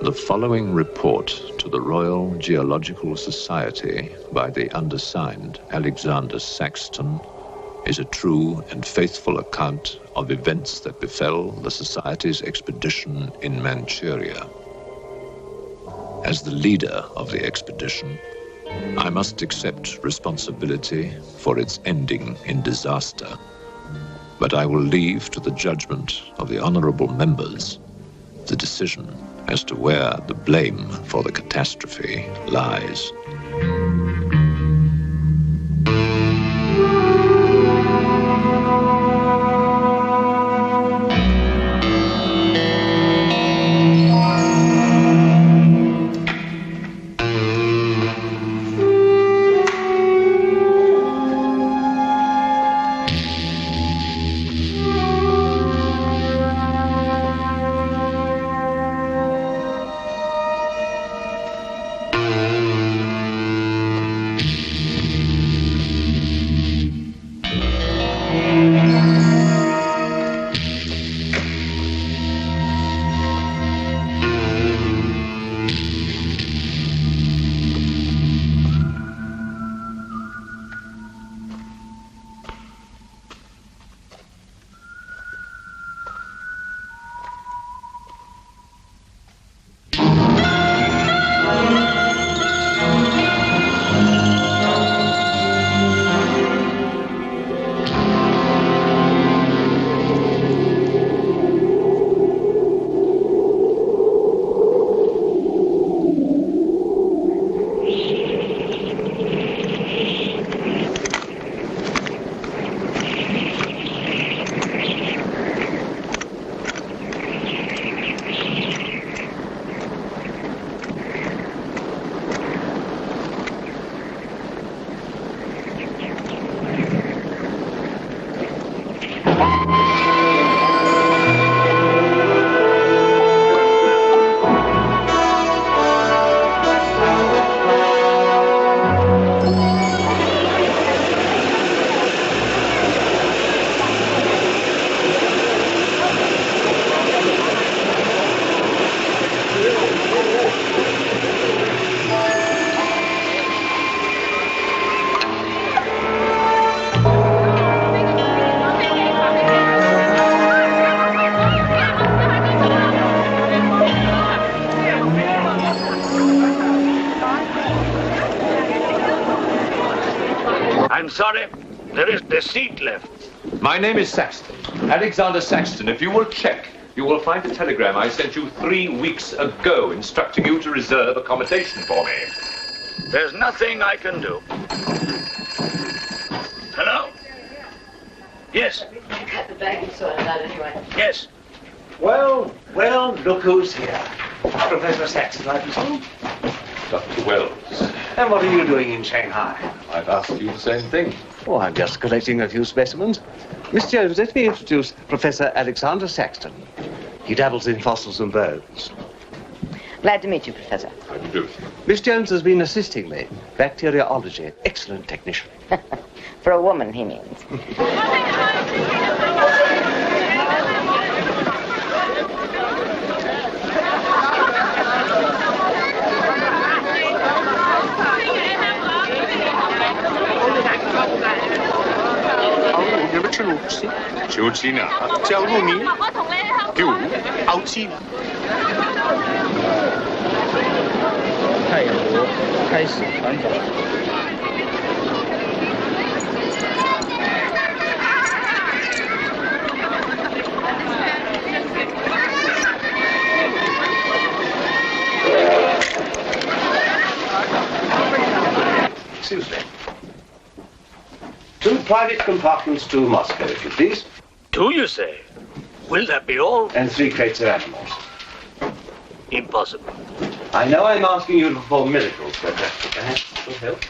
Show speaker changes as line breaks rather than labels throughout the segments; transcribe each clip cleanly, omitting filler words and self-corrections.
The following report to the Royal Geological Society by the undersigned Alexander Saxton is a true and faithful account of events that befell the Society's expedition in Manchuria. As the leader of the expedition, I must accept responsibility for its ending in disaster, but I will leave to the judgment of the honorable members the decision as to where the blame for the catastrophe lies.
Sorry, there is the seat left.
My name is Saxton, Alexander Saxton. If you will check, you will find a telegram I sent you 3 weeks ago instructing you to reserve accommodation for me.
There's nothing I can do. Hello? Yes.
Cut the bag and sort it out anyway.
Yes.
Well, look who's here. Professor Saxton, I presume?
Dr. Wells.
And what are you doing in Shanghai?
I've asked you the same thing.
Oh, I'm just collecting a few specimens. Miss Jones, let me introduce Professor Alexander Saxton. He dabbles in fossils and bones.
Glad to meet you, Professor.
How do you do?
Miss Jones has been assisting me. Bacteriology. Excellent technician.
For a woman, he means.
Excuse me. 2 private compartments to Moscow, if you please.
2, you say? Will that be all?
And 3 crates of animals.
Impossible.
I know I'm asking you to perform miracles, but perhaps it will help.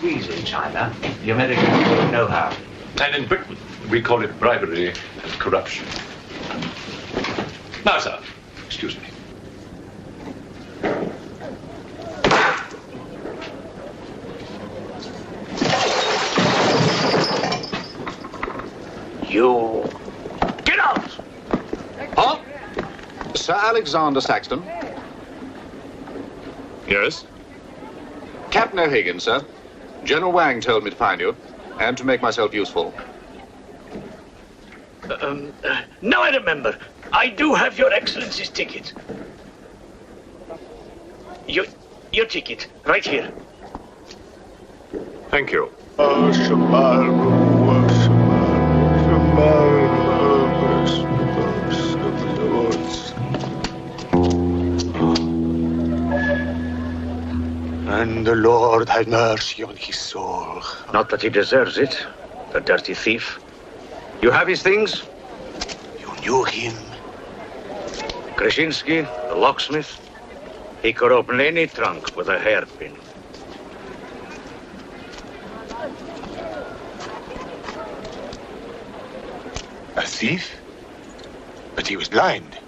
squeeze in China. The Americans don't know how.
And in Britain, we call it bribery and corruption. Now, sir, excuse me.
You... Get out!
Huh? Sir Alexander Saxton?
Yes?
Captain O'Hagan, sir. General Wang told me to find you, and to make myself useful.
Now I remember. I do have your Excellency's ticket. Your ticket, right here.
Thank you.
And the Lord have mercy on his soul.
Not that he deserves it, the dirty thief. You have his things?
You knew him?
Krasinski, the locksmith. He could open any trunk with a hairpin.
A thief? But he was blind.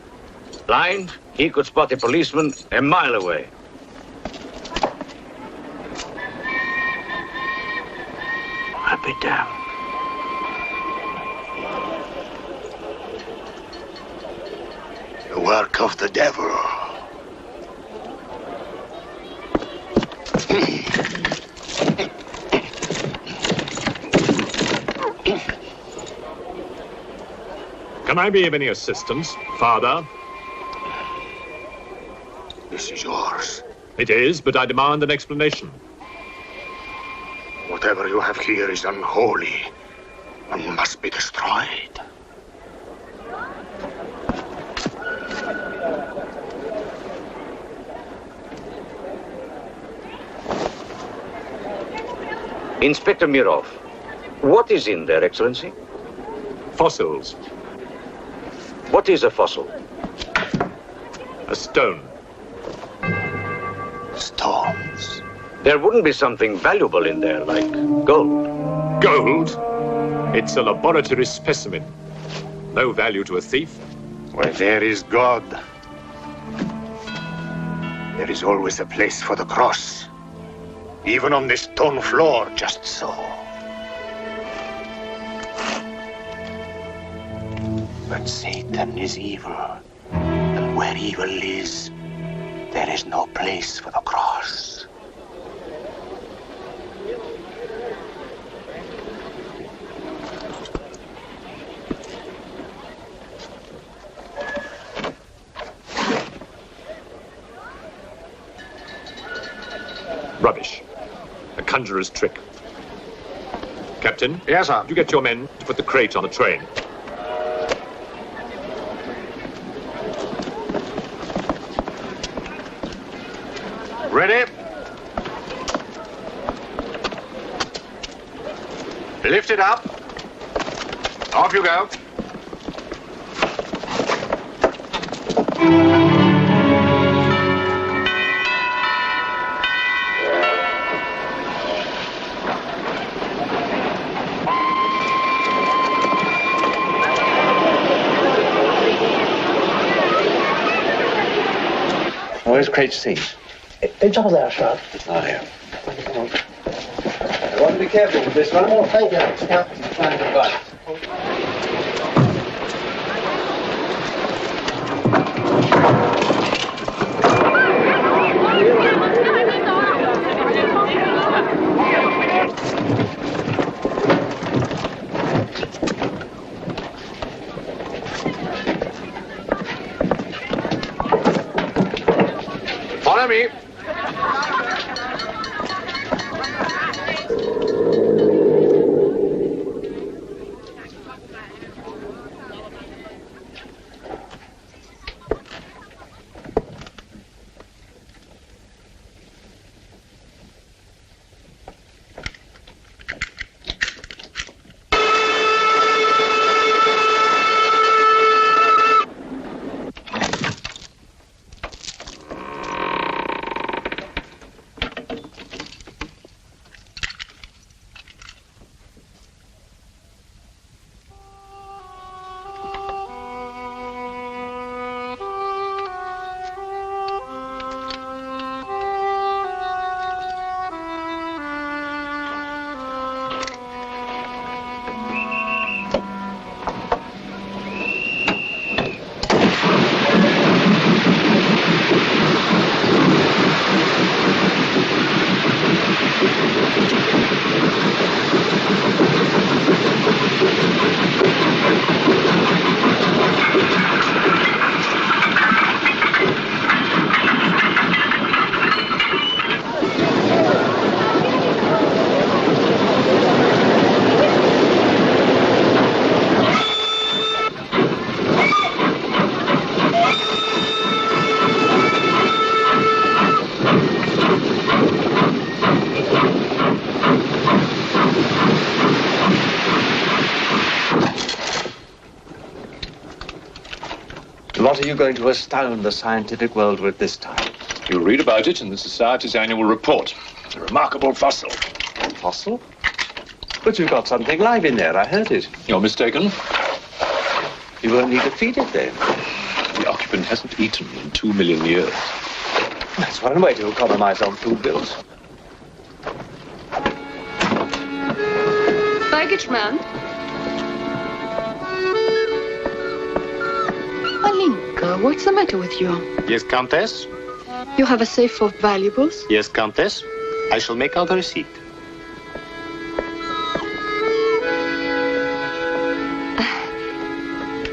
Blind, he could spot a policeman a mile away. I'll be damned.
The work of the devil.
Can I be of any assistance, Father?
This is yours.
It is, but I demand an explanation.
Whatever you have here is unholy and must be destroyed.
Inspector Mirov, what is in there, Excellency?
Fossils.
What is a fossil?
A stone.
Stones.
There wouldn't be something valuable in there, like gold.
Gold? It's a laboratory specimen. No value to a thief.
Where there is God, there is always a place for the cross. Even on this stone floor, just so. But Satan is evil, and where evil is, there is no place for the cross.
Rubbish. A conjurer's trick. Captain?
Yes, sir.
You get your men to put the crate on the train.
Ready? Lift it up. Off you go.
Where's crate C?
照在上。
Oh, here.
I want to be careful with this one. Oh, thank you. Yeah.
Follow me.
What are you going to astound the scientific world with this time?
You'll read about it in the Society's annual report. It's a remarkable fossil.
Fossil? But you've got something live in there, I heard it.
You're mistaken.
You won't need to feed it then.
The occupant hasn't eaten in 2 million years.
That's one way to economize on food bills.
Baggage man. Alinka, what's the matter with you?
Yes, Countess?
You have a safe of valuables?
Yes, Countess. I shall make out a receipt.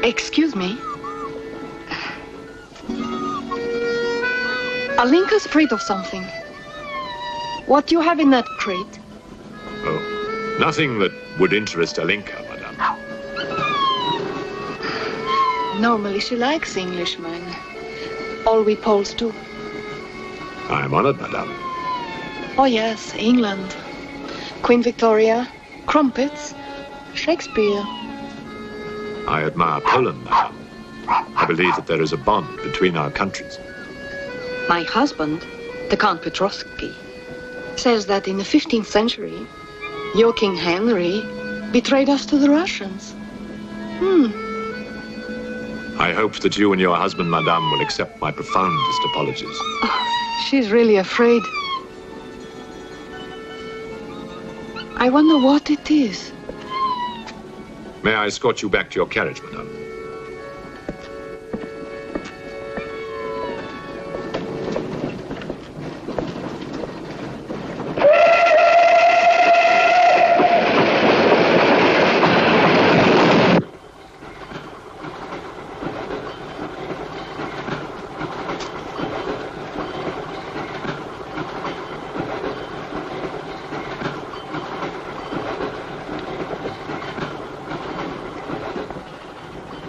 Excuse me. Alinka's afraid of something. What do you have in that crate?
Oh, nothing that would interest Alinka, madame.
Normally she likes Englishmen. All we Poles do.
I am honored, madame.
Oh yes, England. Queen Victoria, crumpets, Shakespeare.
I admire Poland, madame. I believe that there is a bond between our countries.
My husband, the Count Petrovsky, says that in the 15th century, your King Henry betrayed us to the Russians.
I hope that you and your husband, madame, will accept my profoundest apologies.
Oh, she's really afraid. I wonder what it is.
May I escort you back to your carriage, madame?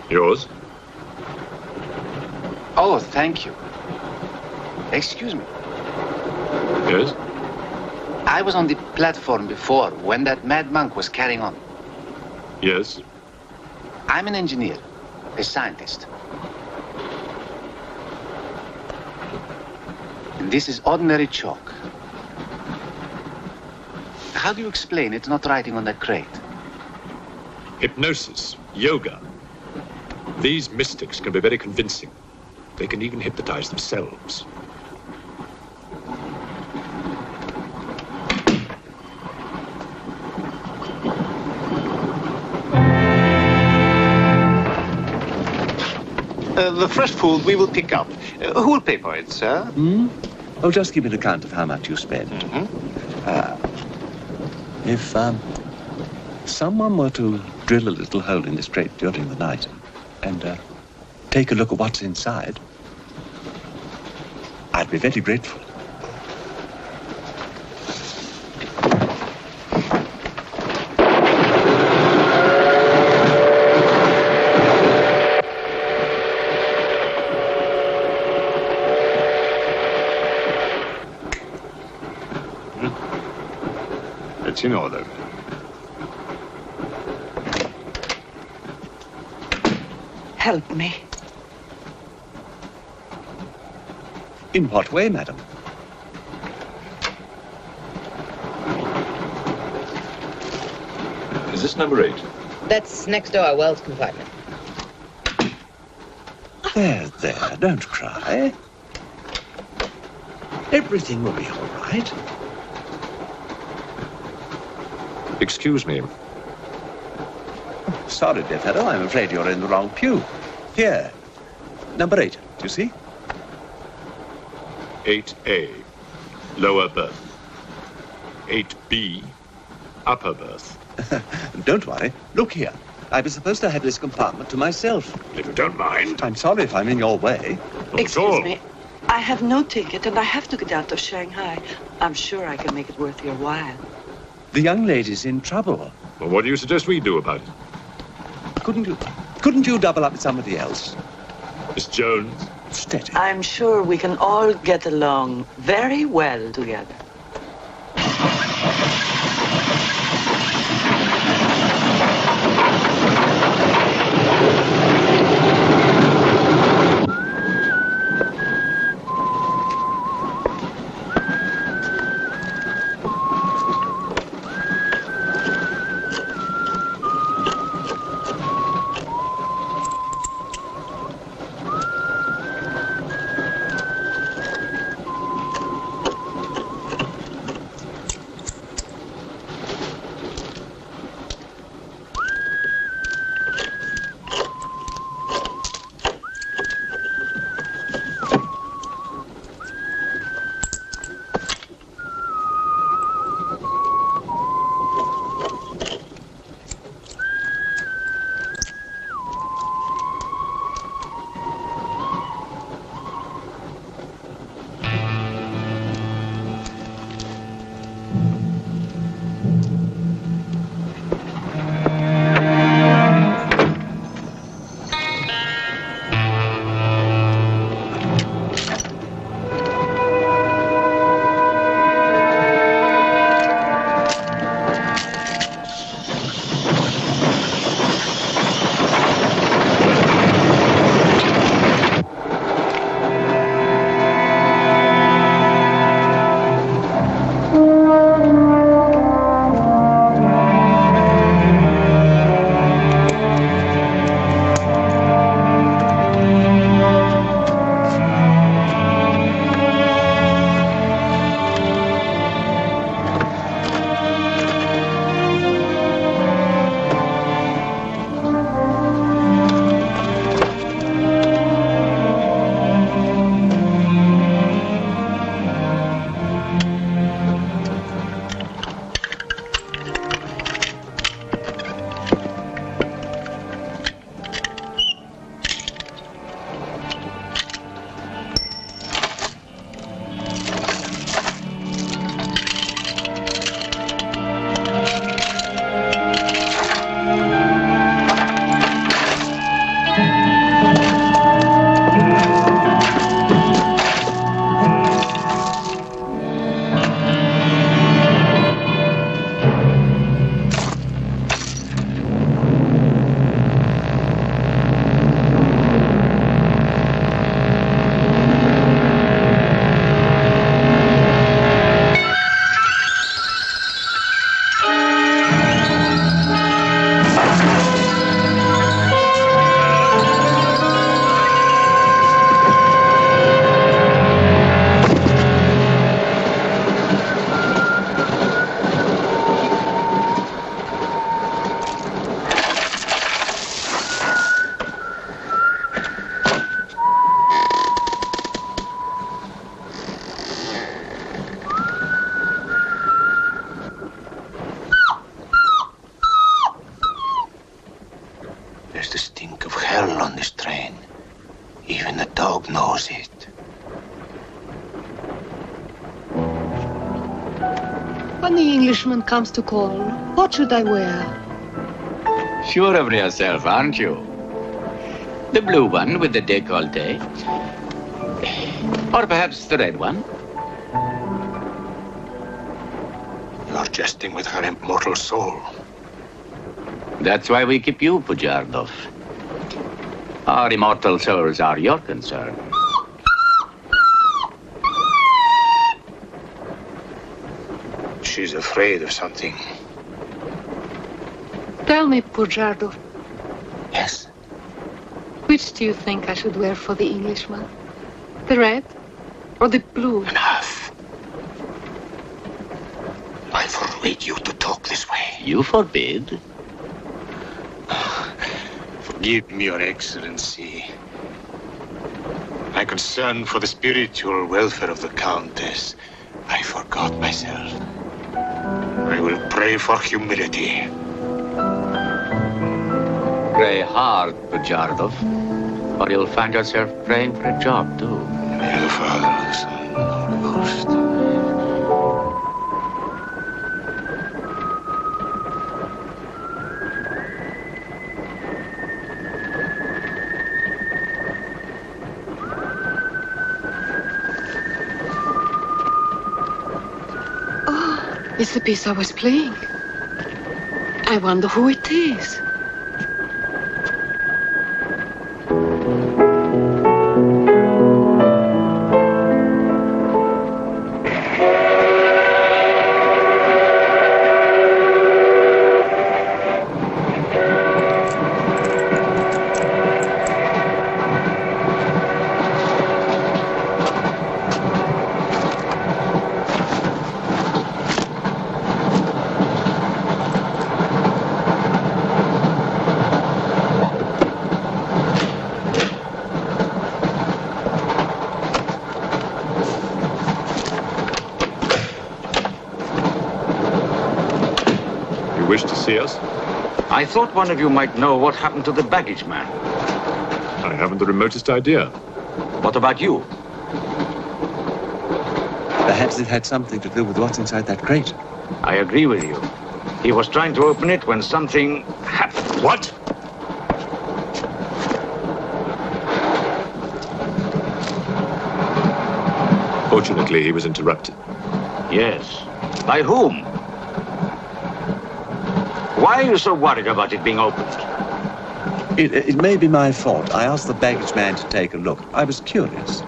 Yours?
Oh, thank you. Excuse me.
Yes?
I was on the platform before when that mad monk was carrying on.
Yes?
I'm an engineer, a scientist. And this is ordinary chalk. How do you explain it's not writing on that crate?
Hypnosis, yoga. These mystics can be very convincing. They can even hypnotize themselves.
The fresh food we will pick up. Who will pay for it, sir?
Oh, just give me an account of how much you spend. If someone were to drill a little hole in this crate during the night and take a look at what's inside, I'd be very grateful.
It's in order.
Help me.
In what way, madam?
Is this number 8?
That's next door, our Wells compartment.
There, don't cry. Everything will be all right.
Excuse me.
Sorry, dear fellow, I'm afraid you're in the wrong pew. Here, number 8, do you see?
8A, lower berth. 8B, upper berth.
Don't worry. Look here. I was supposed to have this compartment to myself.
If you don't mind.
I'm sorry if I'm in your way.
Not
Excuse
at all.
me. I have no ticket and I have to get out of Shanghai. I'm sure I can make it worth your while.
The young lady's in trouble.
Well, what do you suggest we do about it?
Couldn't you double up with somebody else?
Miss Jones?
Steady.
I'm sure we can all get along very well together.
When the Englishman comes to call, what should I wear?
Sure of yourself, aren't you? The blue one with the décolleté. Or perhaps the red one.
You're jesting with her immortal soul.
That's why we keep you, Pujardov. Our immortal souls are your concern.
She's afraid of something.
Tell me, Pujardov,
Yes.
which do you think I should wear for the Englishman? The red or the blue?
Enough. I forbid you to talk this way.
You forbid?
Forgive me, Your Excellency. My concern for the spiritual welfare of the Countess, I forgot myself. I will pray for humility.
Pray hard, Pujardov, or you'll find yourself praying for a job, too.
May the Father, the Son, and the Holy Ghost.
It's the piece I was playing. I wonder who it is.
I thought one of you might know what happened to the baggage man.
I haven't the remotest idea.
What about you?
Perhaps it had something to do with what's inside that crate.
I agree with you. He was trying to open it when something happened.
What? Fortunately, he was interrupted.
Yes. By whom? Why are you so worried about it being opened?
It may be my fault. I asked the baggage man to take a look. I was curious.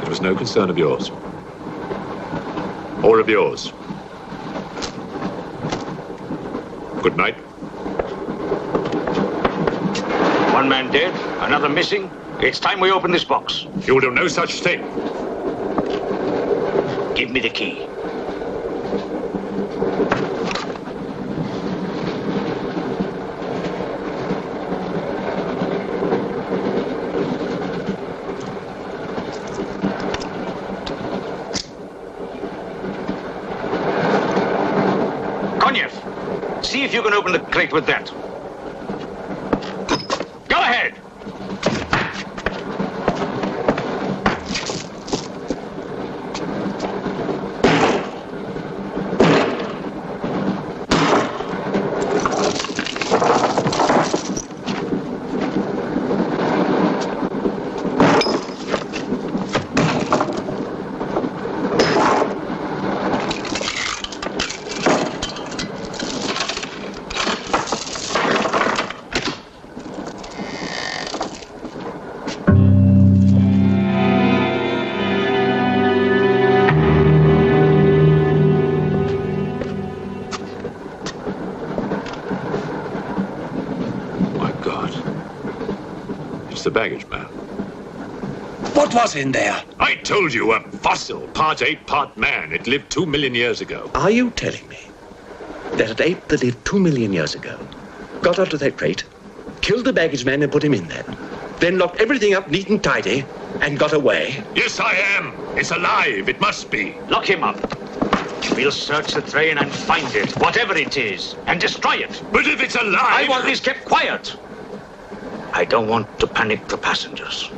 It was no concern of yours. Or of yours. Good night.
One man dead, another missing. It's time we open this box.
You will do no such thing.
Give me the key. See if you can open the crate with that. Go ahead!
The baggage man.
What was in there?
I told you, a fossil, part ape, part man. It lived 2 million years ago.
Are you telling me that an ape that lived 2 million years ago got onto that crate, killed the baggage man and put him in there, then locked everything up neat and tidy and got away?
Yes, I am. It's alive. It must be.
Lock him up. We'll search the train and find it, whatever it is, and destroy it.
But if it's alive...
I want this kept quiet. I don't want to panic the passengers.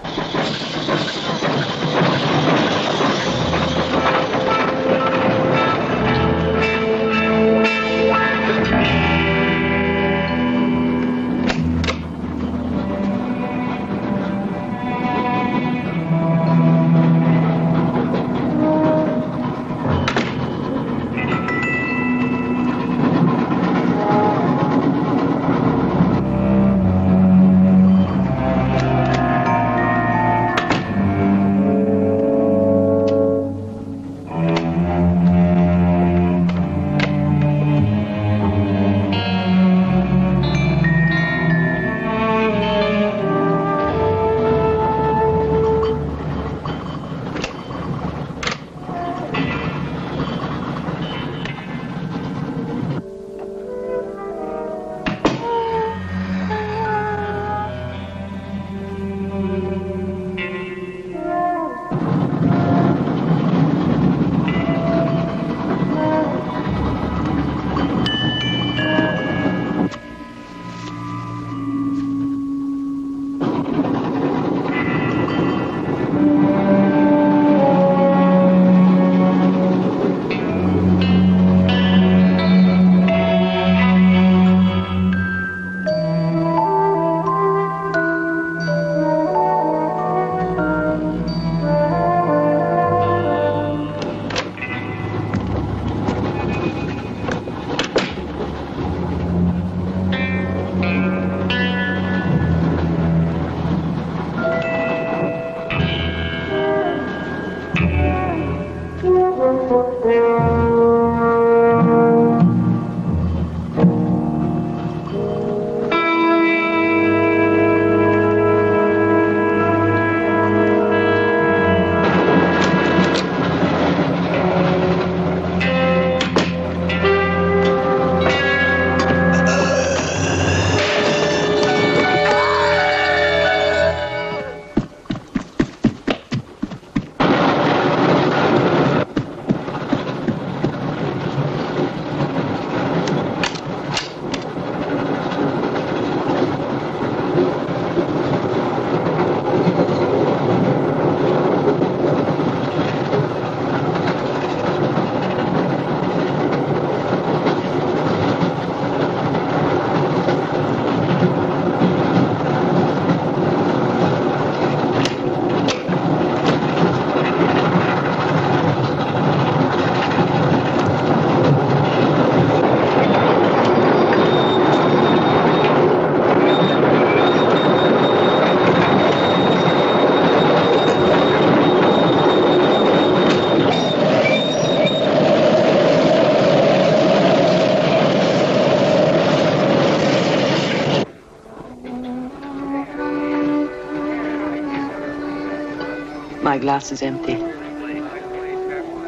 My glass is empty.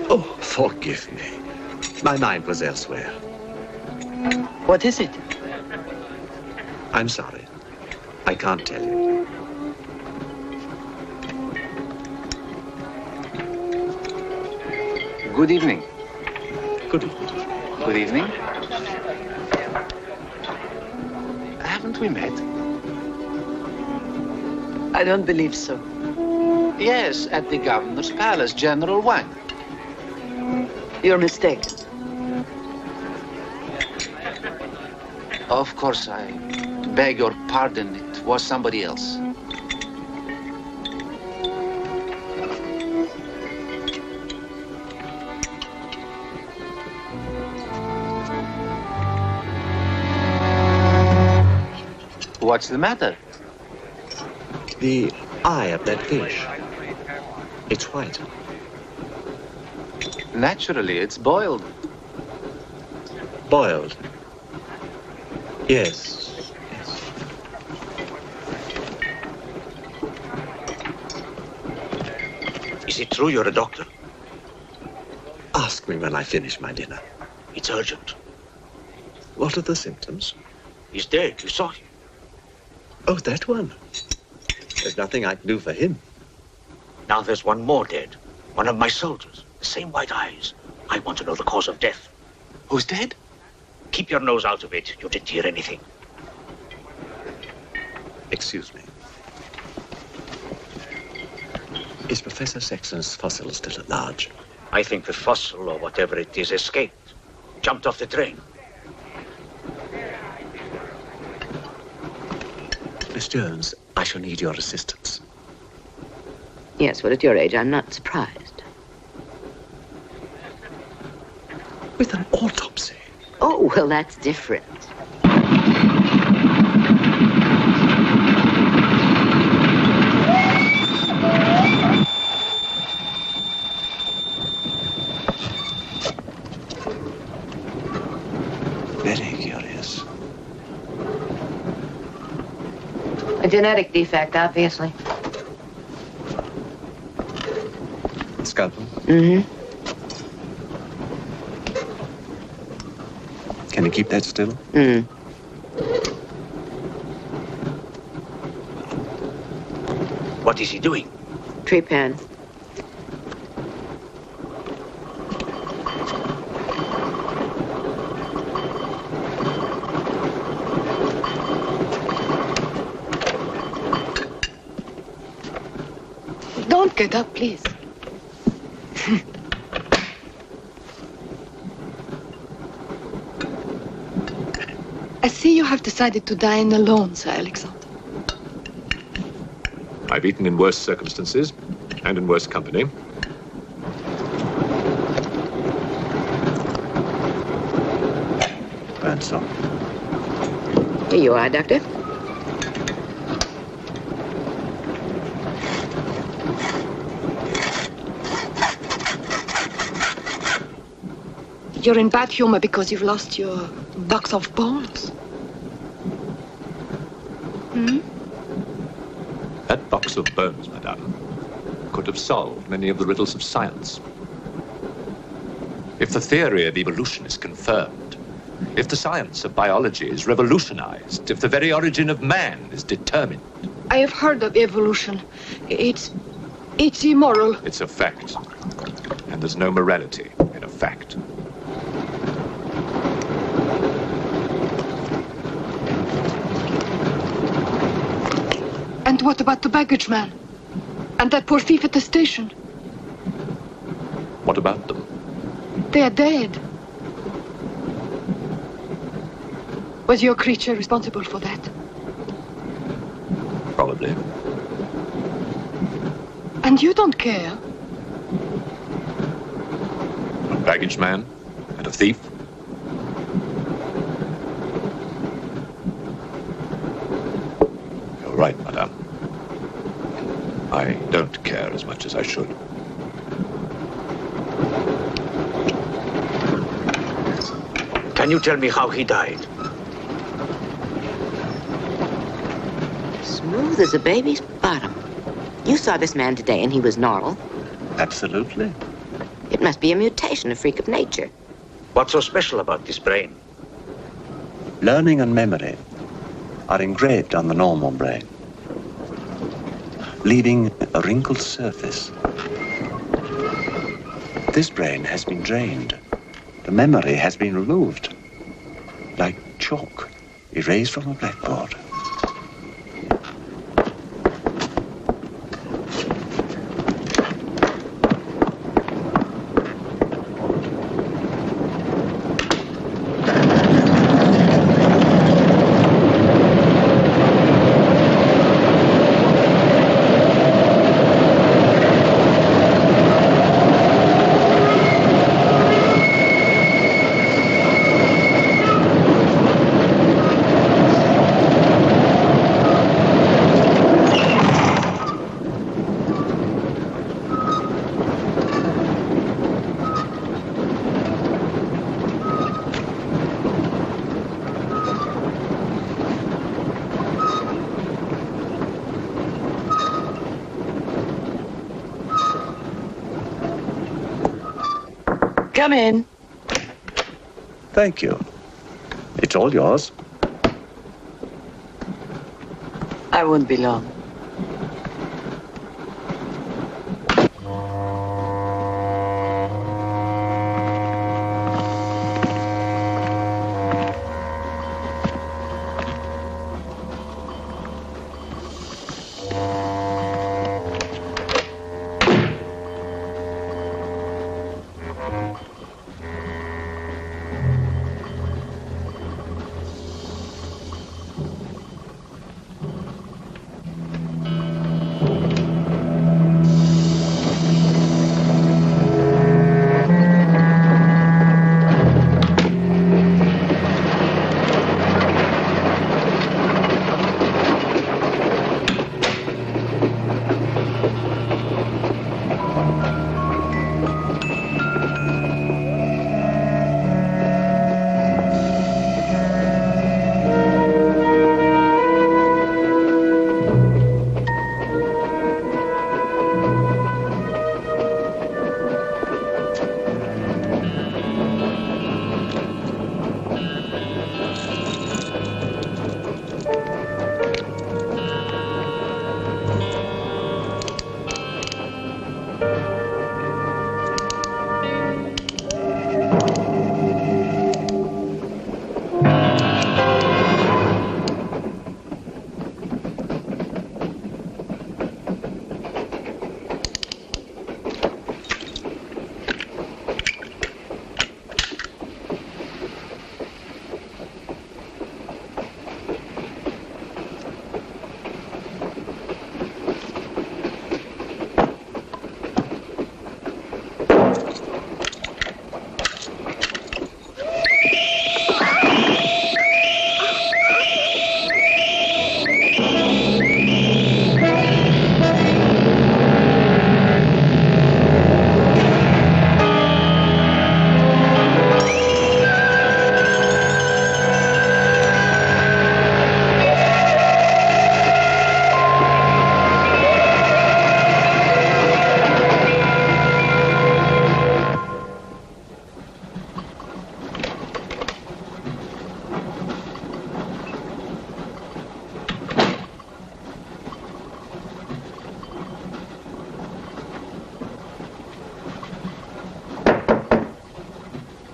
Oh, forgive me. My mind was elsewhere.
What is it?
I'm sorry. I can't tell you.
Good evening.
Good evening.
Good evening. Haven't we met?
I don't believe so.
Yes, at the governor's palace, General Wang.
You're mistaken.
Of course, I beg your pardon. It was somebody else. What's the matter?
The eye of that fish. It's white.
Naturally, it's boiled.
Boiled. Yes.
Is it true you're a doctor?
Ask me when I finish my dinner.
It's urgent.
What are the symptoms?
He's dead. You saw him.
Oh, that one. There's nothing I can do for him.
Now there's one more dead. One of my soldiers. The same white eyes. I want to know the cause of death.
Who's dead?
Keep your nose out of it. You didn't hear anything.
Excuse me. Is Professor Sexton's fossil still at large?
I think the fossil, or whatever it is, escaped. Jumped off the train.
Miss Jones, I shall need your assistance.
Yes, well, at your age, I'm not surprised.
With an autopsy?
Oh, well, that's different.
Very curious.
A genetic defect, obviously.
Scalpel?
Mm-hmm.
Can you keep that still?
Mm.
What is he doing?
Trepan.
Don't get up, please. I see you have decided to dine alone, Sir Alexander.
I've eaten in worse circumstances and in worse company.
Ransom.
Here you are, Doctor.
You're in bad humor because you've lost your box of balls. Hmm?
That box of bones, madame, could have solved many of the riddles of science. If the theory of evolution is confirmed, if the science of biology is revolutionized, if the very origin of man is determined.
I have heard of evolution. It's immoral.
It's a fact. And there's no morality in a fact.
And what about the baggage man? And that poor thief at the station?
What about them?
They are dead. Was your creature responsible for that?
Probably.
And you don't care?
A baggage man and a thief? You're right, madame. I don't care as much as I should.
Can you tell me how he died?
Smooth as a baby's bottom. You saw this man today and he was normal.
Absolutely.
It must be a mutation, a freak of nature.
What's so special about this brain?
Learning and memory are engraved on the normal brain, leaving a wrinkled surface. This brain has been drained. The memory has been removed, like chalk erased from a blackboard.
Come in.
Thank you. It's all yours.
I won't be long.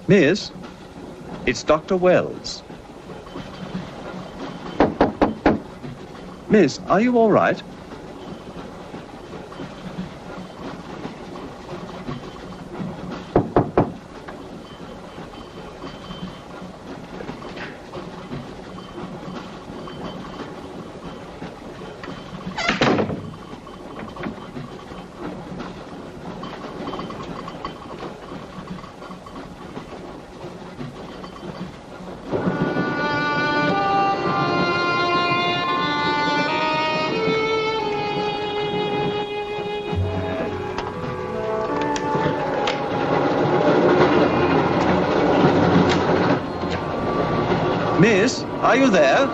Miss, it's Dr. Wells. Miss, are you all right? Miss, are you there?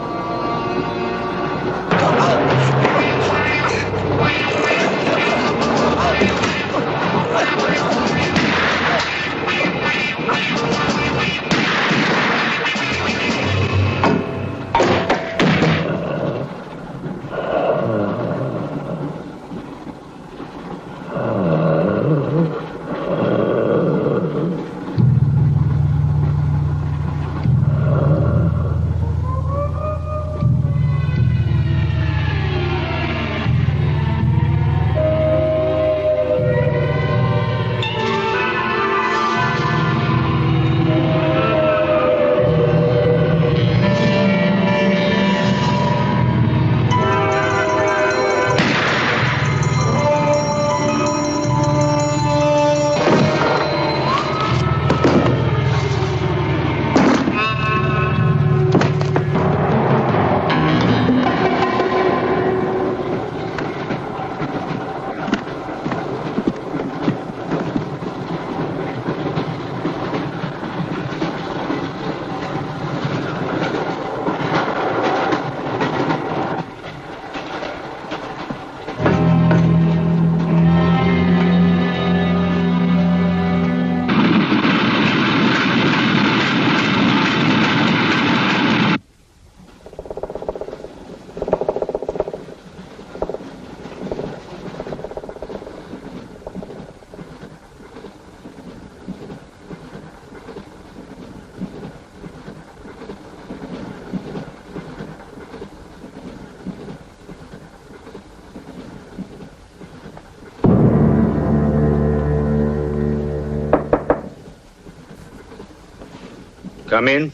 Come in.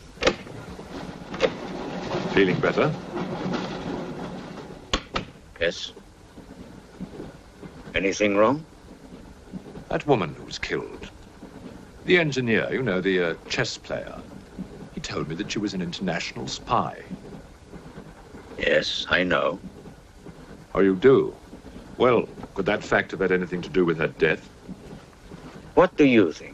Feeling better?
Yes. Anything wrong?
That woman who was killed. The engineer, you know, the chess player. He told me that she was an international spy.
Yes, I know.
Oh, you do? Well, could that fact have had anything to do with her death?
What do you think?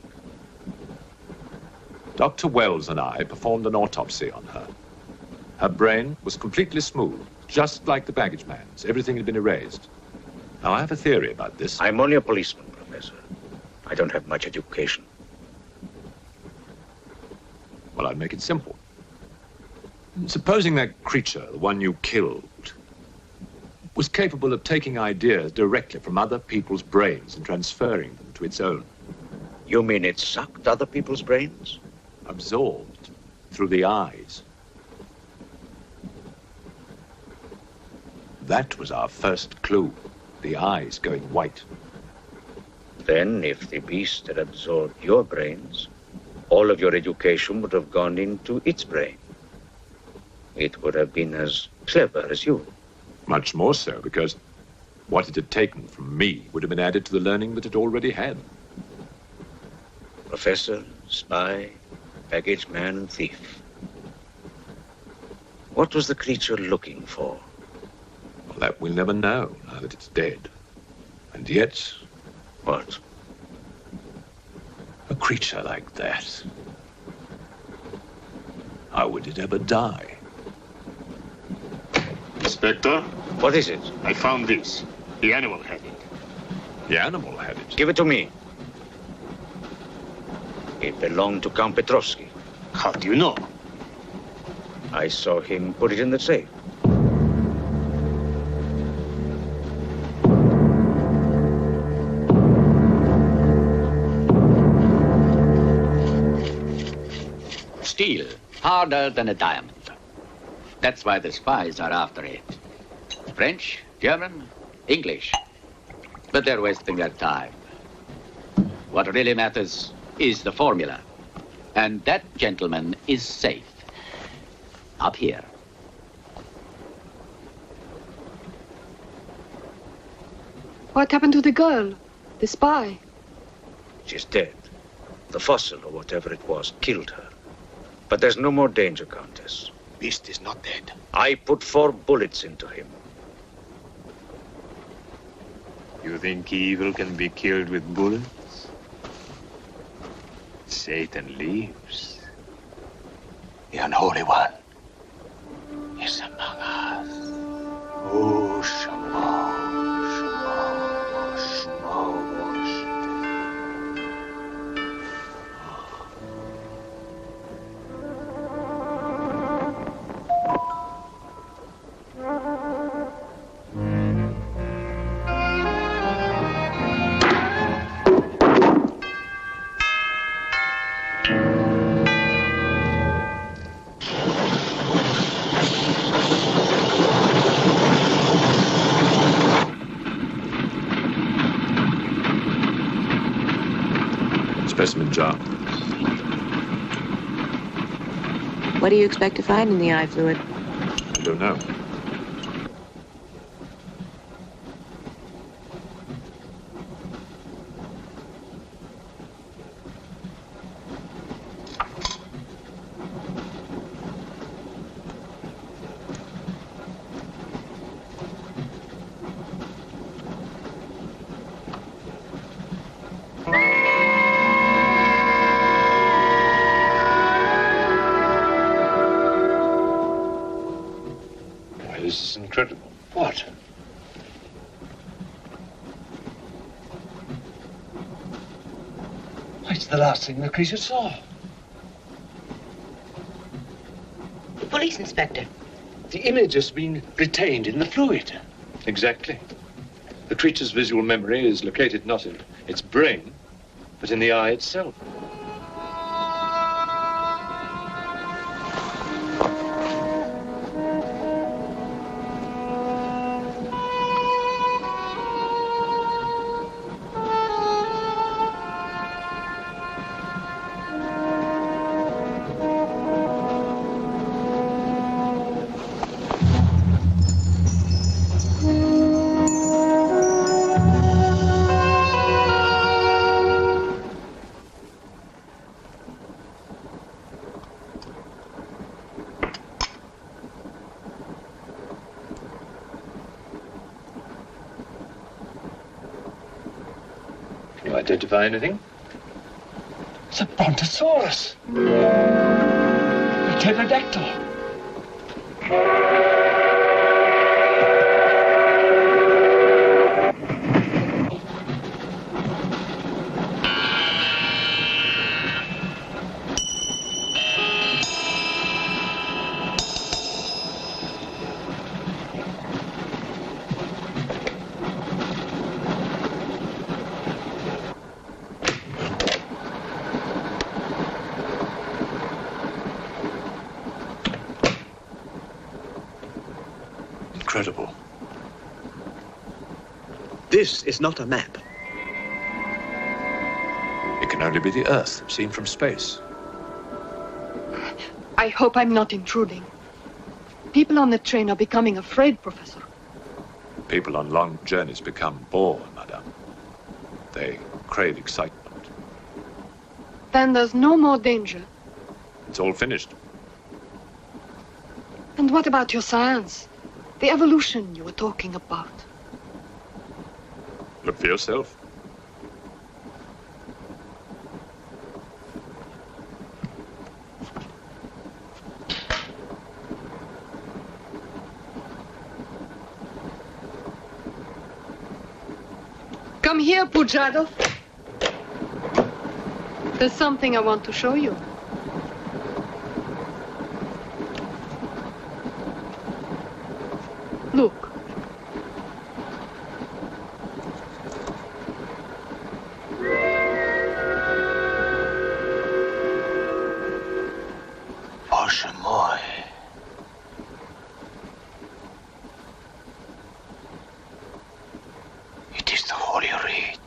Dr. Wells and I performed an autopsy on her. Her brain was completely smooth, just like the baggage man's. Everything had been erased. Now, I have a theory about this.
I'm only a policeman, Professor. I don't have much education.
Well, I'll make it simple. Supposing that creature, the one you killed, was capable of taking ideas directly from other people's brains and transferring them to its own.
You mean it sucked other people's brains?
Absorbed through the eyes. That was our first clue, the eyes going white.
Then, if the beast had absorbed your brains, all of your education would have gone into its brain. It would have been as clever as you.
Much more so, because what it had taken from me would have been added to the learning that it already had.
Professor, spy, baggage man, and thief. What was the creature looking for?
Well, that we'll never know, now that it's dead. And yet...
What?
A creature like that. How would it ever die?
Inspector?
What is it?
I found this. The animal had it.
The animal had it?
Give it to me. It belonged to Count Petrovsky.
How do you know?
I saw him put it in the safe.
steel, harder than a diamond. That's why the spies are after it. French, German, English. But they're wasting their time. What really matters is the formula. And that, gentleman, is safe. Up here.
What happened to the girl? The spy?
She's dead. The fossil, or whatever it was, killed her. But there's no more danger, Countess.
Beast is not dead.
I put 4 bullets into him.
You think evil can be killed with bullets? Satan lives.
The Unholy One is among us. Oh, Shamo, Shamo,
Specimen jar.
What do you expect to find in the eye fluid?
I don't know.
This is incredible. What? It's the last thing the creature saw.
The police inspector.
The image has been retained in the fluid. Exactly. The creature's visual memory is located not in its brain, but in the eye itself. Can you identify anything? It's a Brontosaurus. A pterodactyl.
Incredible.
This is not a map.
It can only be the Earth, seen from space.
I hope I'm not intruding. People on the train are becoming afraid, Professor.
People on long journeys become bored, Madame. They crave excitement.
Then there's no more danger.
It's all finished.
And what about your science? The evolution you were talking about.
Look for yourself.
Come here, Pujadov. There's something I want to show you. Look.
boy. It is the Holy Rite.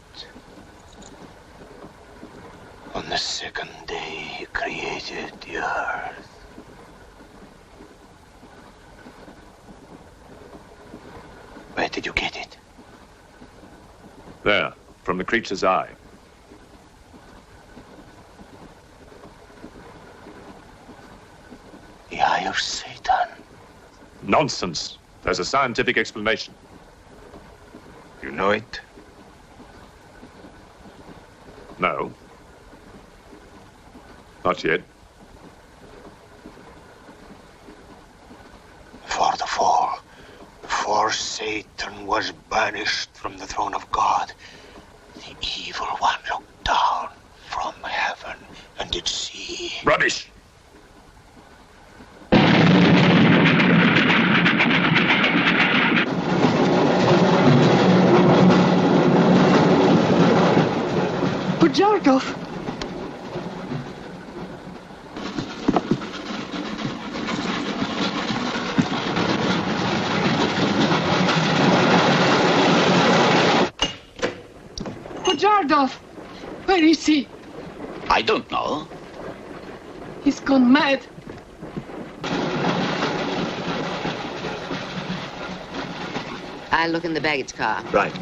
On the second day, he created the earth. Where did you get it?
There, from the creature's eye.
The eye of Satan.
Nonsense. There's a scientific explanation.
You know it?
No. Not yet.
For the fall, before Satan was banished from the throne of God, the evil one looked down from heaven and did see.
Rubbish!
Bujarkov! Bujarkov! Where is he?
I don't know.
He's gone mad.
I'll look in the baggage car.
Right.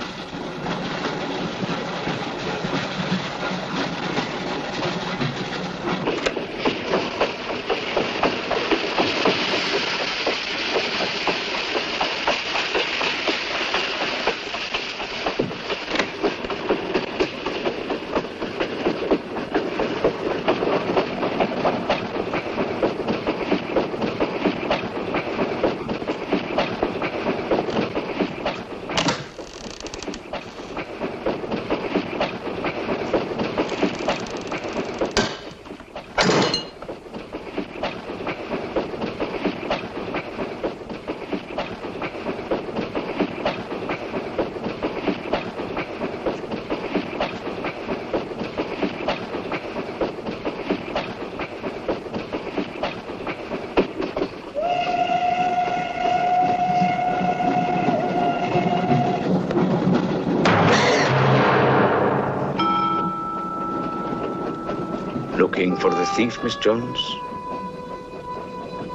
Looking for the thief, Miss Jones?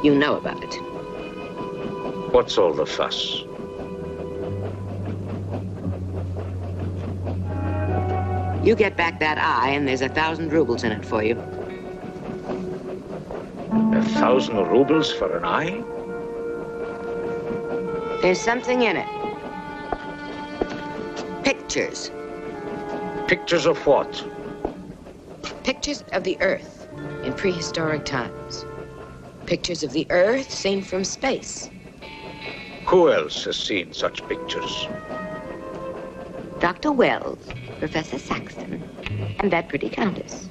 You know about it.
What's all the fuss?
You get back that eye, and there's 1,000 rubles in it for you.
1,000 rubles for an eye?
There's something in it. Pictures.
Pictures of what?
Pictures of the Earth in prehistoric times. Pictures of the Earth seen from space.
Who else has seen such pictures?
Dr. Wells, Professor Saxton, and that pretty countess.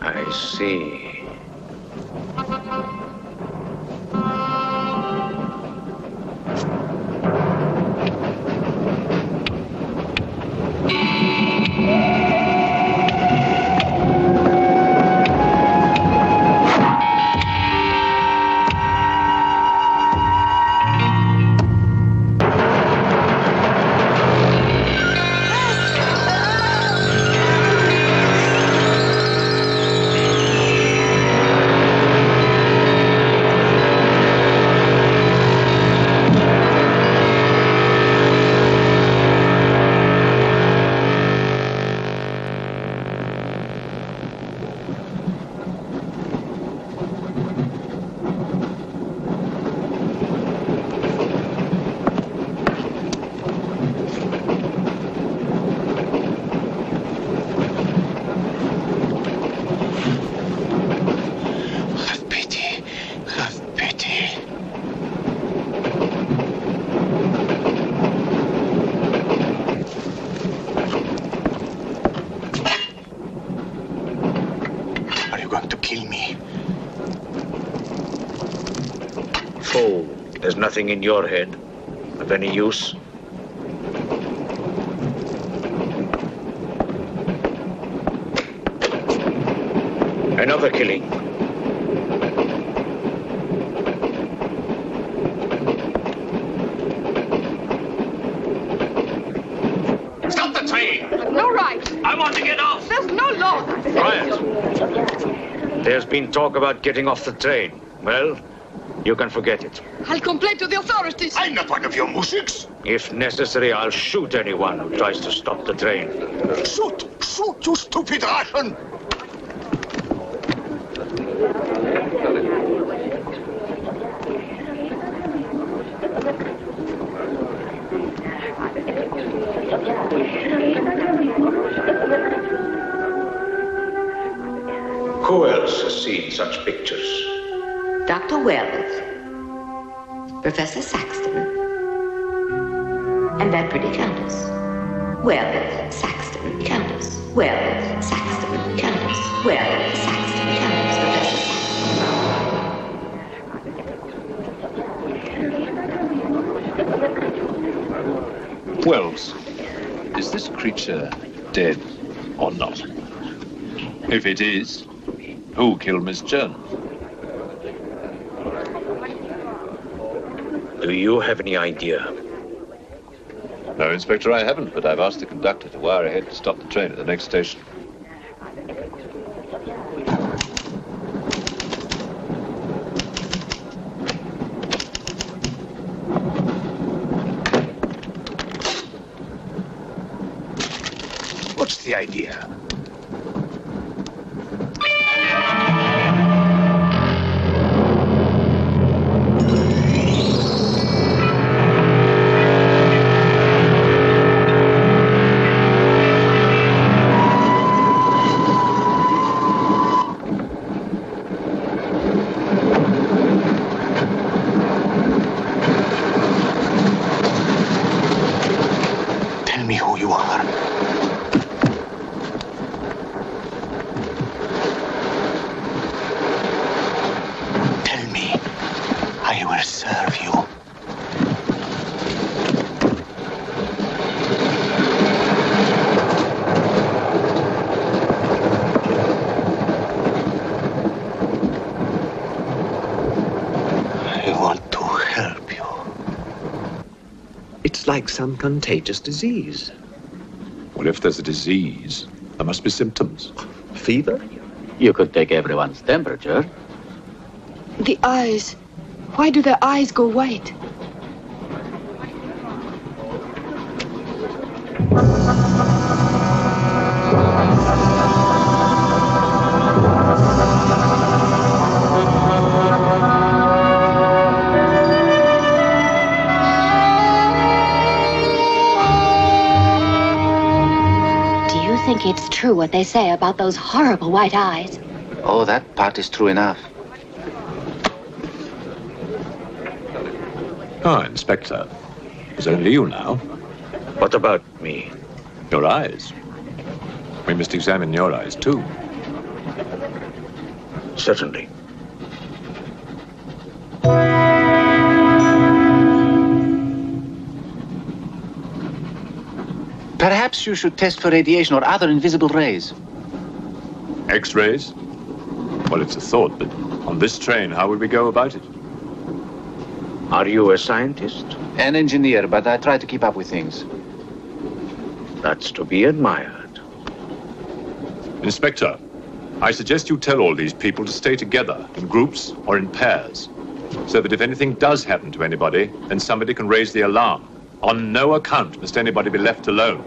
I see. There's nothing in your head of any use. Another killing. want to get off?
There's no law.
Quiet. There's been talk about getting off the train. Well, you can forget it.
I'll complain to the authorities.
I'm not one of your musics.
If necessary, I'll shoot anyone who tries to stop the train.
Shoot! Shoot, you stupid Russian!
Who else has seen such pictures?
Dr. Wells, Professor Saxton, and that pretty countess. Wells, Saxton, countess. Wells, Saxton, countess. Wells, Saxton, countess. Professor Saxton.
Wells, is this creature dead or not? If it is, who killed Miss Jones?
Do you have any idea?
No, Inspector, I haven't, but I've asked the conductor to wire ahead to stop the train at the next station.
What's the idea? Tell me who you are. Tell me. I will serve you. I want to help you.
It's like some contagious disease.
Well, if there's a disease, there must be symptoms.
Fever?
You could take everyone's temperature.
The eyes. Why do their eyes go white?
Do you think it's true what they say about those horrible white eyes?
Oh, that part is true enough.
Ah, Inspector. It's only you now.
What about me?
Your eyes. We must examine your eyes, too.
Certainly.
Perhaps you should test for radiation or other invisible rays.
X-rays? Well, it's a thought, but on this train, how would we go about it?
Are you a scientist?
An engineer, but I try to keep up with things.
That's to be admired.
Inspector, I suggest you tell all these people to stay together, in groups or in pairs, so that if anything does happen to anybody, then somebody can raise the alarm. On no account must anybody be left alone.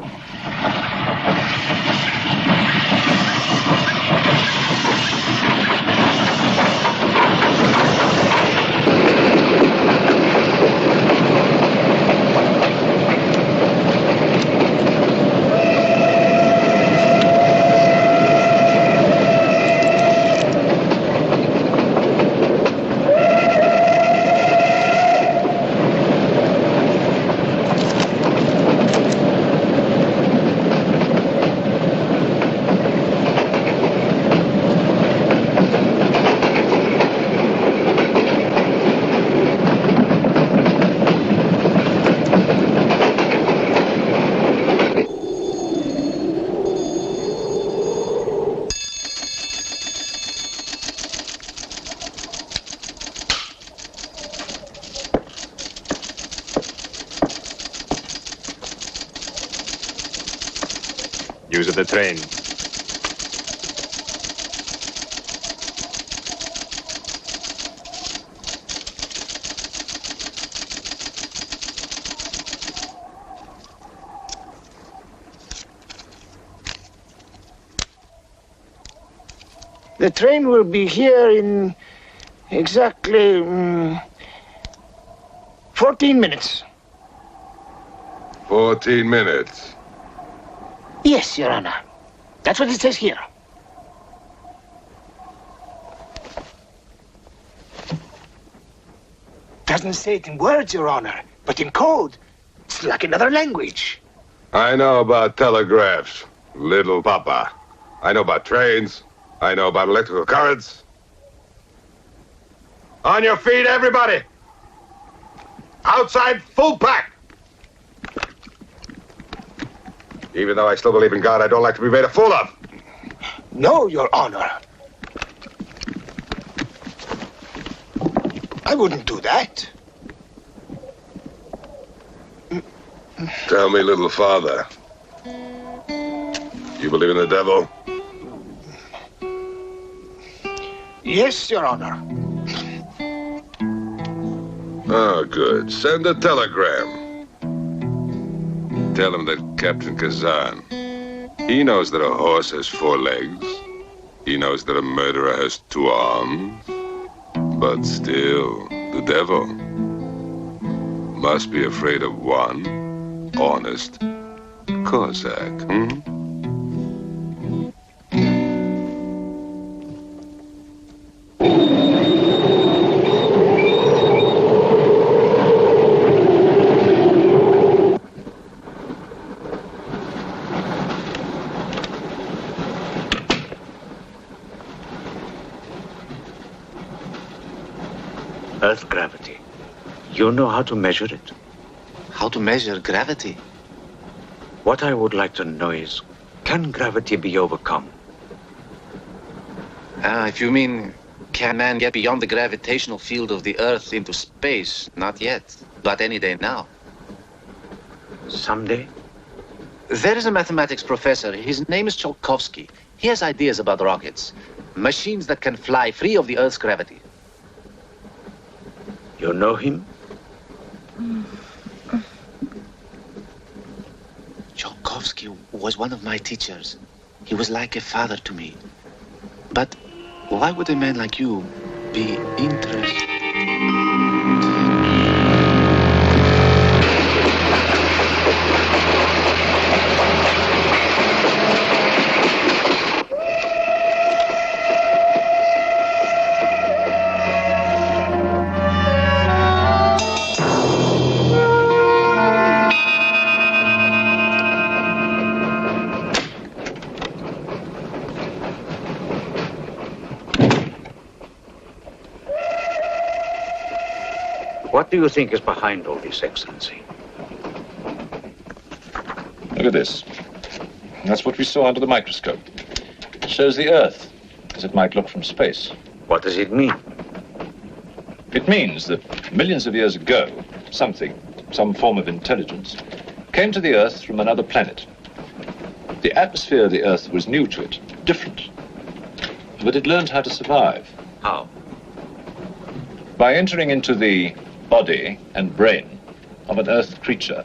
news of the train?
The train will be here in exactly 14 minutes.
14 minutes.
Yes, Your Honor. That's what it says here. Doesn't say it in words, Your Honor, but in code. It's like another language.
I know about telegraphs, little papa. I know about trains. I know about electrical currents. On your feet, everybody! Outside, full pack! Even though I still believe in God, I don't like to be made a fool of.
No, Your Honor. I wouldn't do that.
Tell me, little father. You believe in the devil?
Yes, Your Honor.
Oh, good. Send a telegram. Tell him that Captain Kazan, he knows that a horse has 4 legs. He knows that a murderer has 2 arms. But still, the devil must be afraid of one honest Cossack,
Earth gravity. You know how to measure it?
How to measure gravity?
What I would like to know is, can gravity be overcome?
If you mean, can man get beyond the gravitational field of the Earth into space? Not yet, but any day now.
Someday?
There is a mathematics professor. His name is Tsiolkovsky. He has ideas about rockets. Machines that can fly free of the Earth's gravity.
You know him?
Tsiolkovsky was one of my teachers. He was like a father to me. But why would a man like you be interested?
What do you think is behind all this, Excellency?
Look at this. That's what we saw under the microscope. It shows the Earth as it might look from space.
What does it mean?
It means that millions of years ago, some form of intelligence, came to the Earth from another planet. The atmosphere of the Earth was new to it, different. But it learned how to survive.
How?
By entering into the body and brain of an Earth creature.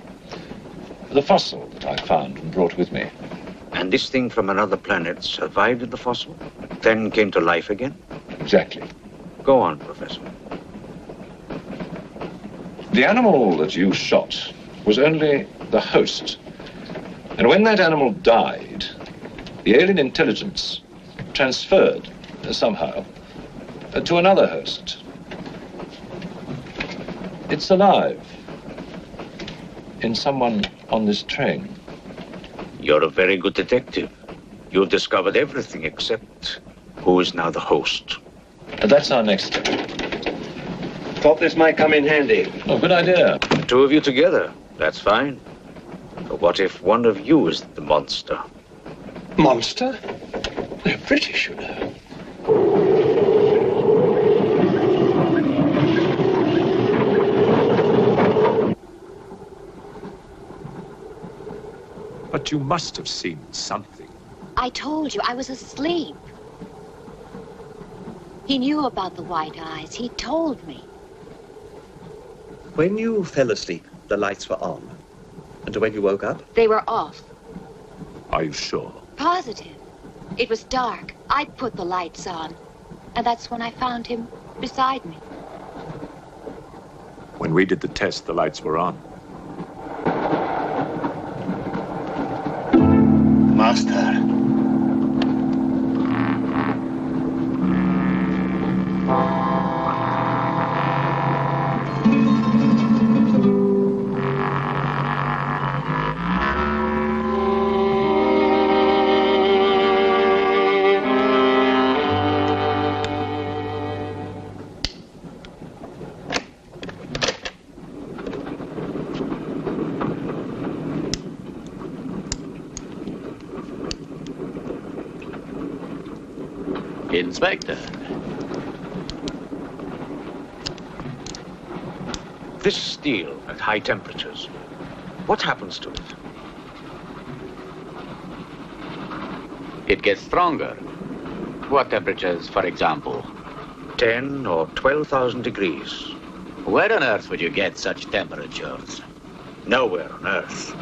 The fossil that I found and brought with me.
And this thing from another planet survived in the fossil, then came to life again?
Exactly.
Go on, Professor.
The animal that you shot was only the host. And when that animal died, the alien intelligence transferred somehow to another host. It's alive in someone on this train.
You're a very good detective. You've discovered everything except who is now the host.
That's our next step.
Thought this might come in handy.
Oh, good idea.
2 of you together. That's fine. But what if one of you is the monster?
Monster? They're British, you know.
But you must have seen something.
I told you, I was asleep. He knew about the white eyes. He told me.
When you fell asleep, the lights were on. And when you woke up?
They were off.
Are you sure?
Positive. It was dark. I'd put the lights on. And that's when I found him beside me.
When we did the test, the lights were on.
Master.
Inspector.
This steel at high temperatures, what happens to it?
It gets stronger. What temperatures, for example?
10 or 12,000 degrees.
Where on earth would you get such temperatures?
Nowhere on earth.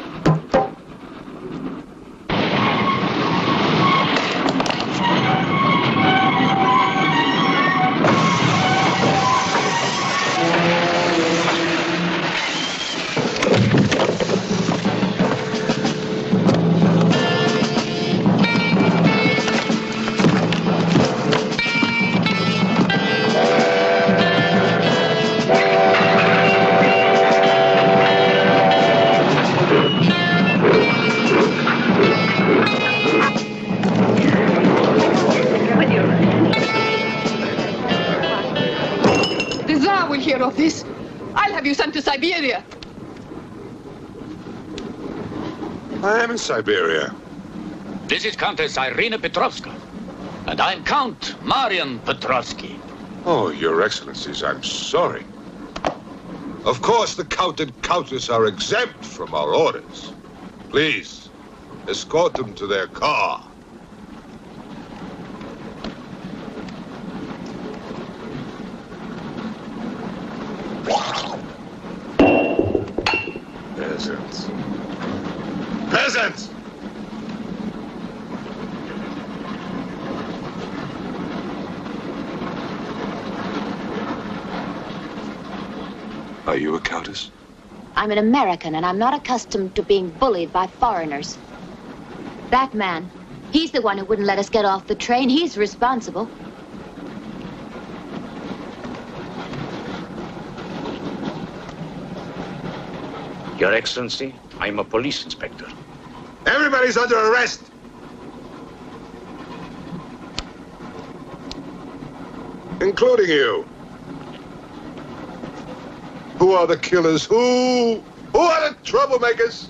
Of this, I'll have you sent to Siberia.
I am in Siberia.
This is Countess Irina Petrovska, and I'm Count Marian Petrovsky.
Oh, Your Excellencies, I'm sorry. Of course, the Count and Countess are exempt from our orders. Please, escort them to their car. Peasants. Peasants! Are you a countess?
I'm an American, and I'm not accustomed to being bullied by foreigners. That man, he's the one who wouldn't let us get off the train. He's responsible.
Your Excellency, I'm a police inspector.
Everybody's under arrest! Including you. Who are the killers? Who are the troublemakers?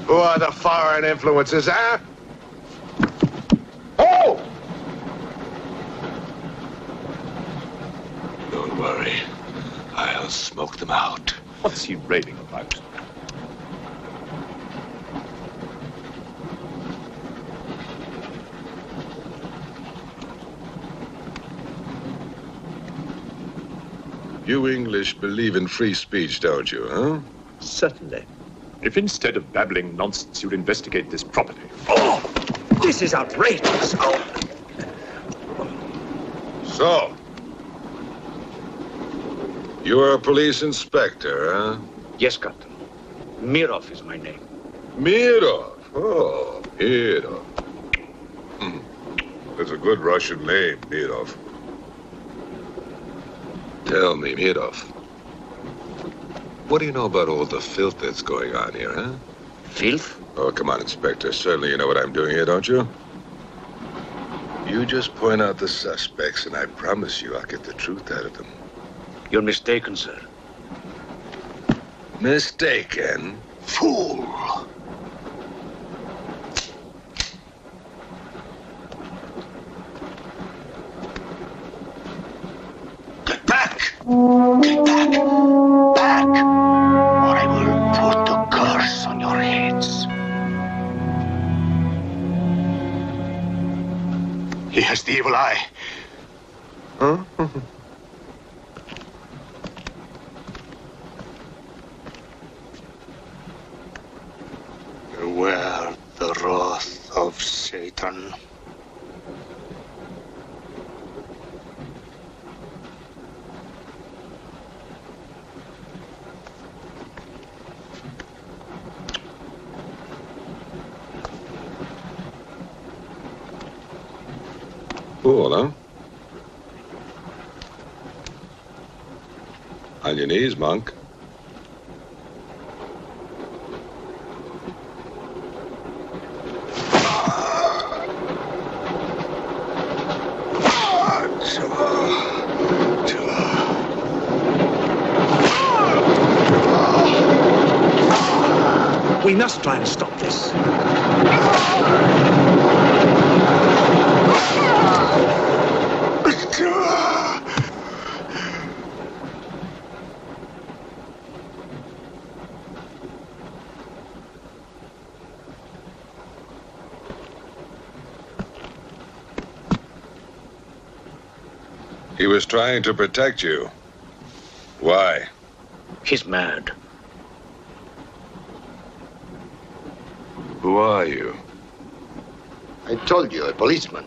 Who are the foreign influences, huh? Oh! Don't worry. I'll smoke them out.
What's he raving about?
You English believe in free speech, don't you, huh?
Certainly. If instead of babbling nonsense, you'd investigate this property.
Oh! This is outrageous! Oh.
So, you are a police inspector, huh?
Yes, Captain. Mirov is my name.
Mirov? Oh, Mirov. That's a good Russian name, Mirov. Tell me, Mirov, what do you know about all the filth that's going on here, huh?
Filth?
Oh, come on, Inspector. Certainly you know what I'm doing here, don't you? You just point out the suspects, and I promise you I'll get the truth out of them.
You're mistaken, sir.
Mistaken?
Fool! Get back! Get back! Back! has the evil eye.
Huh?
Beware the wrath of Satan.
Cool, huh? On your knees, monk.
We must try and stop this.
He was trying to protect you. Why?
He's mad.
Who are you?
I told you, a policeman.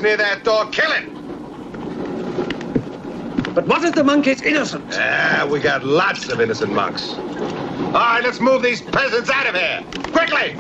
Near that door, kill it!
But what if the monk is innocent?
We got lots of innocent monks. All right, let's move these peasants out of here! Quickly!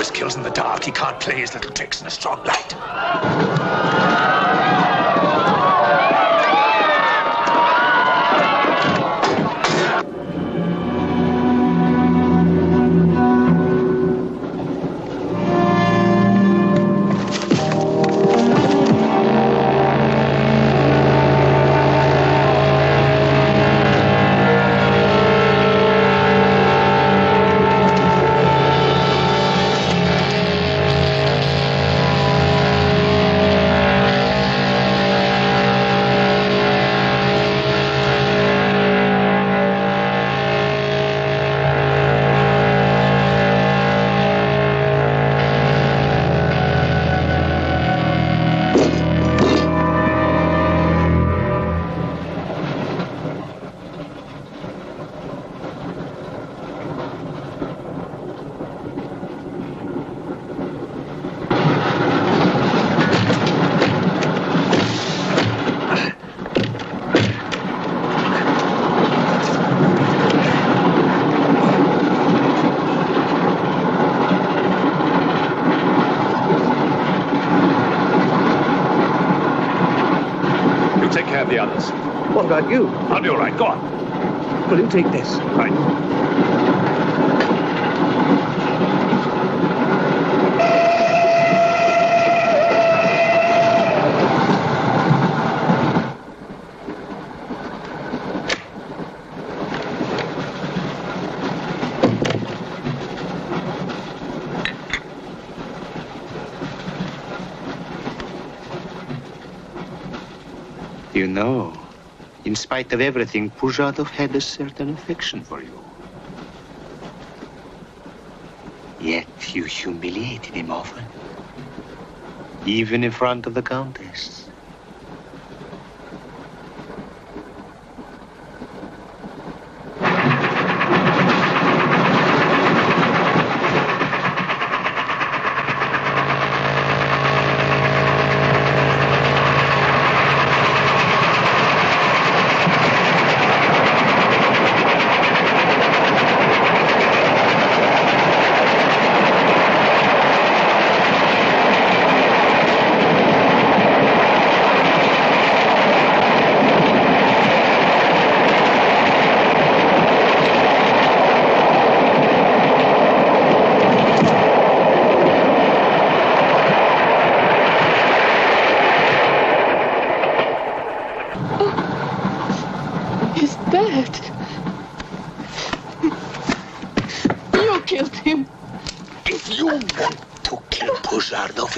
always kills in the dark. He can't play his little tricks in a strong light.
The others.
What about you?
I'll be all right. Go on.
Will you take this?
Right.
You know, in spite of everything, Pujatov had a certain affection for you. Yet you humiliated him often, even in front of the Countess.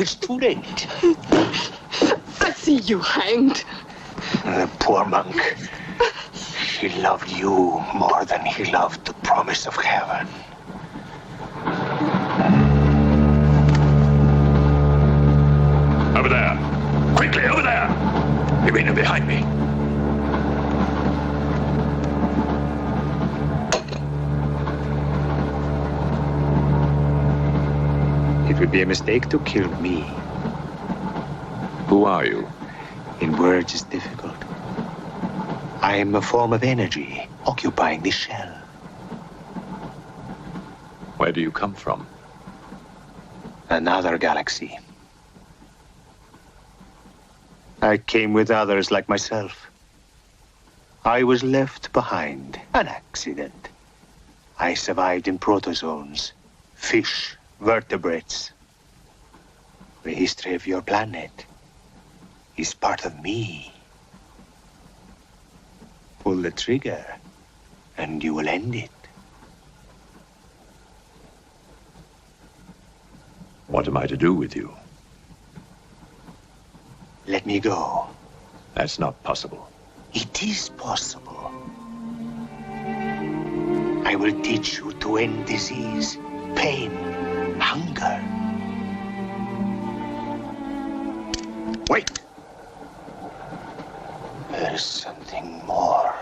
It's too late.
I see you hanged.
The poor monk. He loved you more than he loved the promise of heaven.
Over there. Quickly, over there. You mean behind me?
It would be a mistake to kill me.
Who are you?
In words, it's difficult. I am a form of energy occupying this shell.
Where do you come from?
Another galaxy. I came with others like myself. I was left behind. An accident. I survived in protozoans, fish, vertebrates. The history of your planet is part of me. Pull the trigger, and you will end it.
What am I to do with you?
Let me go.
That's not possible.
It is possible. I will teach you to end disease, pain, hunger. Wait!
There is something more.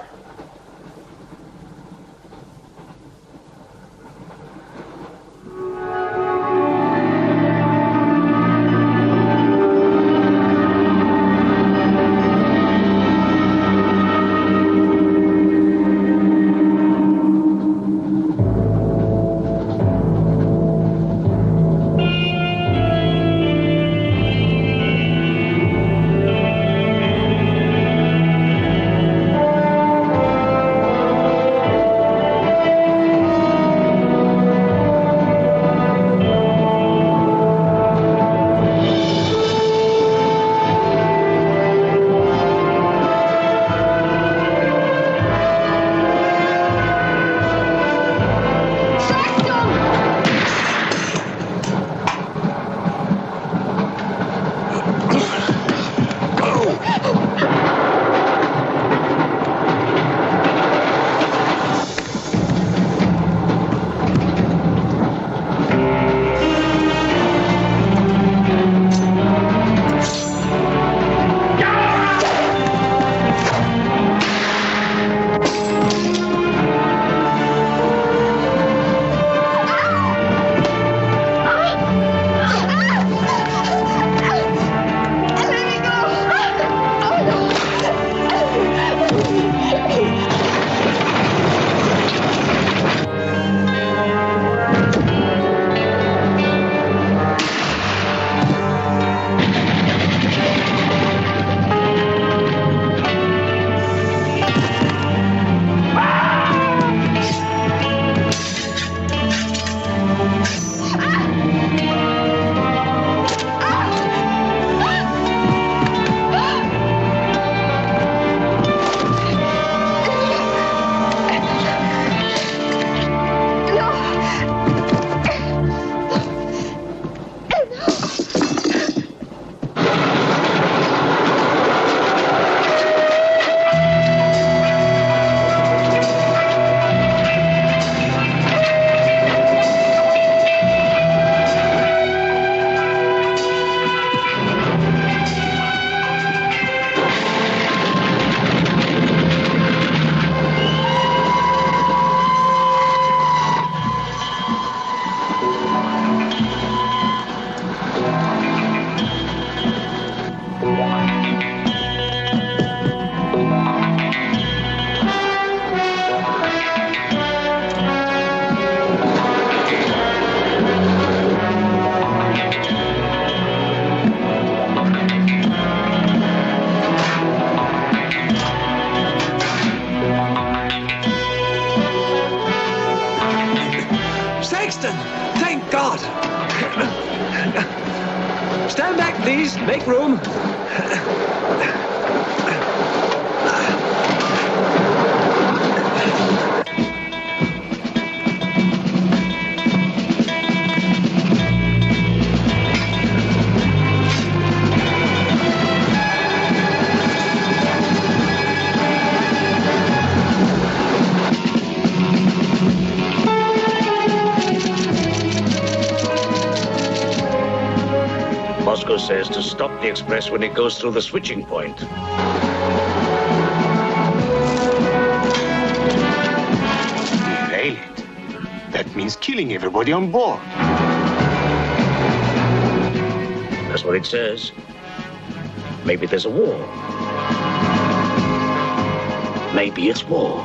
Saxton! Thank God! Stand back, please. Make room.
Moscow says to stop the express when it goes through the switching point.
Derail it. That means killing everybody on board.
That's what it says. Maybe there's a war. Maybe it's war.